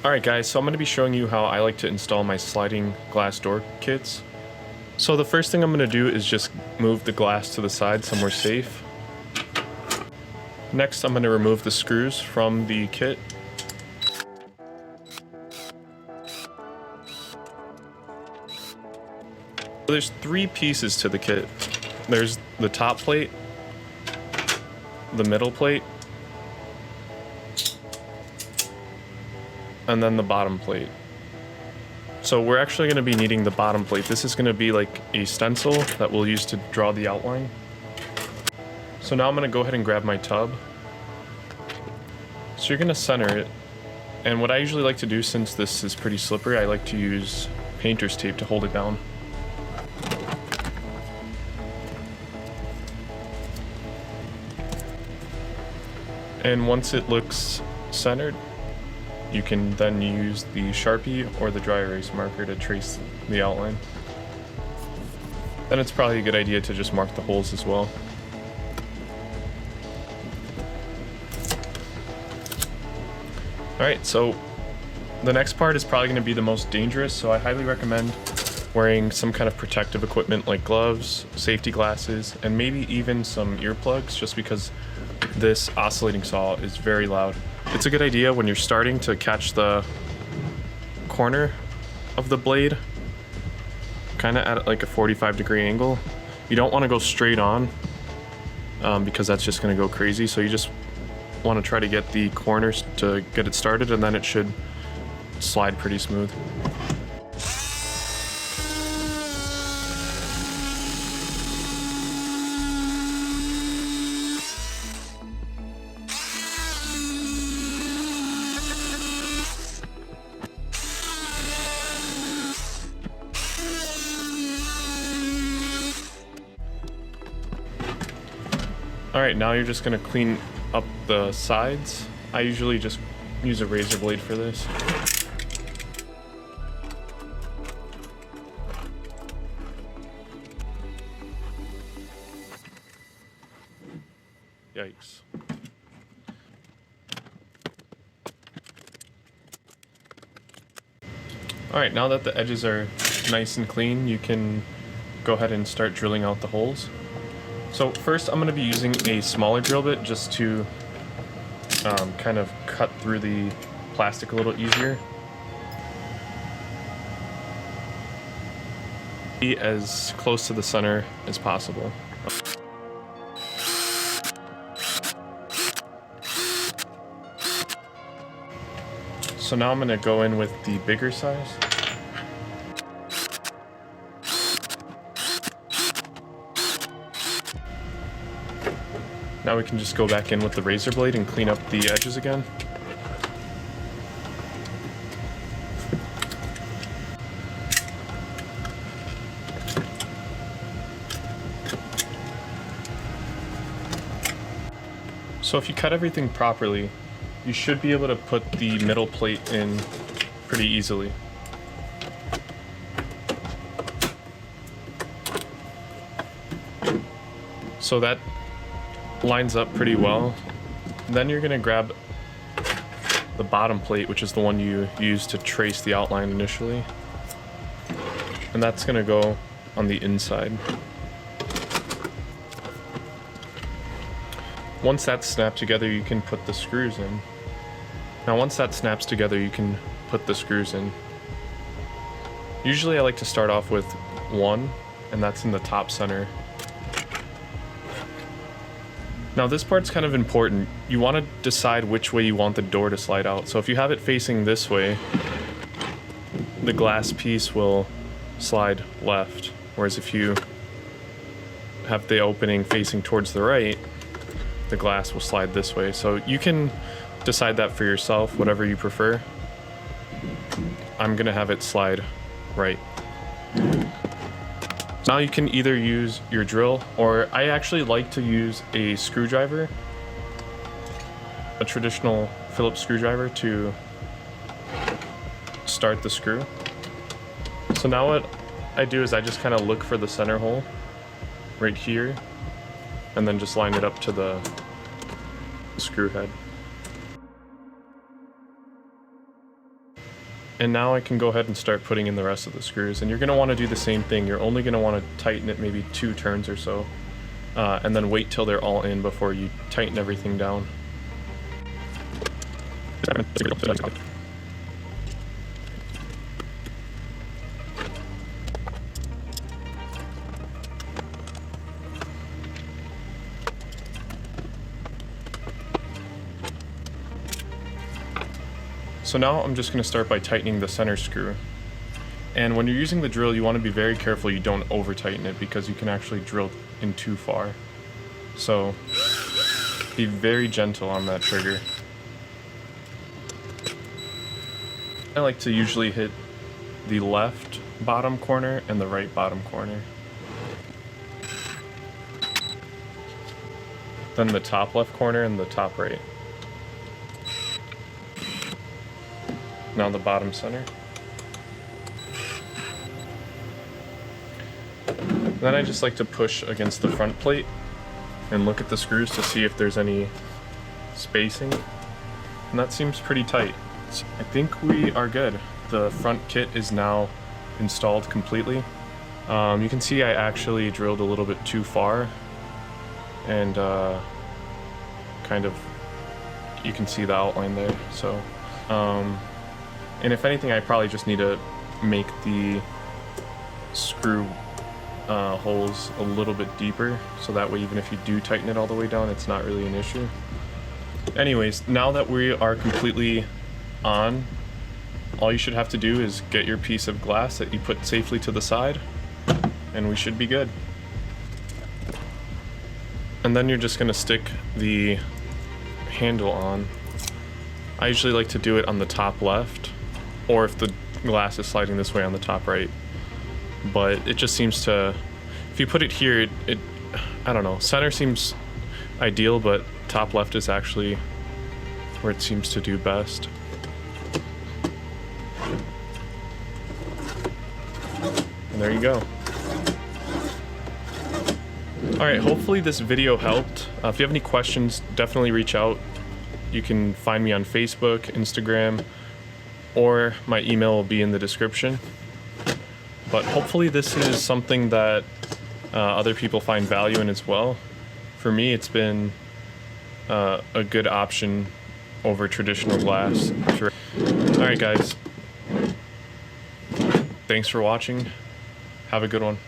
Alright guys, so I'm going to be showing you how I like to install my sliding glass door kits. So the first thing I'm going to do is just move the glass to the side somewhere safe. Next I'm going to remove the screws from the kit. There's three pieces to the kit. There's the top plate, the middle plate, and then the bottom plate. So we're actually going to be needing the bottom plate. This is going to be like a stencil that we'll use to draw the outline. So now I'm going to go ahead and grab my tub. So you're going to center it. And what I usually like to do, since this is pretty slippery, I like to use painter's tape to hold it down. And once it looks centered, you can then use the Sharpie or the dry erase marker to trace the outline. Then it's probably a good idea to just mark the holes as well. Alright, so the next part is probably going to be the most dangerous, so I highly recommend wearing some kind of protective equipment like gloves, safety glasses, and maybe even some earplugs, just because this oscillating saw is very loud. It's a good idea when you're starting to catch the corner of the blade kind of at like a 45-degree angle. You don't want to go straight on because that's just going to go crazy, so you just want to try to get the corners to get it started, and then it should slide pretty smooth. Alright, now you're just going to clean up the sides. I usually just use a razor blade for this. Yikes. Alright, now that the edges are nice and clean, you can go ahead and start drilling out the holes. So first I'm going to be using a smaller drill bit just to kind of cut through the plastic a little easier. Be as close to the center as possible. So now I'm going to go in with the bigger size. Now we can just go back in with the razor blade and clean up the edges again. So if you cut everything properly, you should be able to put the middle plate in pretty easily. So that lines up pretty well. Then you're going to grab the bottom plate, which is the one you use to trace the outline initially, and that's going to go on the inside. Once that's snapped together, you can put the screws in. Now once that snaps together, you can put the screws in. Usually I like to start off with one, and that's in the top center. Now this part's kind of important. You want to decide which way you want the door to slide out. So if you have it facing this way, the glass piece will slide left. Whereas if you have the opening facing towards the right, the glass will slide this way. So you can decide that for yourself, whatever you prefer. I'm gonna have it slide right. Now you can either use your drill, or I actually like to use a screwdriver, a traditional Phillips screwdriver, to start the screw. So now what I do is I just kind of look for the center hole right here, and then just line it up to the screw head. And now I can go ahead and start putting in the rest of the screws. And you're going to want to do the same thing. You're only going to want to tighten it maybe 2 turns or so. And then wait till they're all in before you tighten everything down. So now I'm just going to start by tightening the center screw. And when you're using the drill, you want to be very careful you don't over tighten it, because you can actually drill in too far. So be very gentle on that trigger. I like to usually hit the left bottom corner and the right bottom corner. Then the top left corner and the top right. Now the bottom center. Then I just like to push against the front plate and look at the screws to see if there's any spacing. And that seems pretty tight. So I think we are good. The front kit is now installed completely. You can see I actually drilled a little bit too far, and kind of, you can see the outline there. So and if anything, I probably just need to make the screw holes a little bit deeper, so that way even if you do tighten it all the way down, it's not really an issue. Anyways, now that we are completely on, all you should have to do is get your piece of glass that you put safely to the side, and we should be good. And then you're just going to stick the handle on. I usually like to do it on the top left, or if the glass is sliding this way, on the top right. But it just seems to, if you put it here, it I don't know, center seems ideal, but top left is actually where it seems to do best. And there you go. Alright, hopefully this video helped. If you have any questions, definitely reach out. You can find me on Facebook, Instagram, or my email will be in the description. But hopefully this is something that other people find value in as well. For me, it's been a good option over traditional glass. Alright guys, thanks for watching. Have a good one.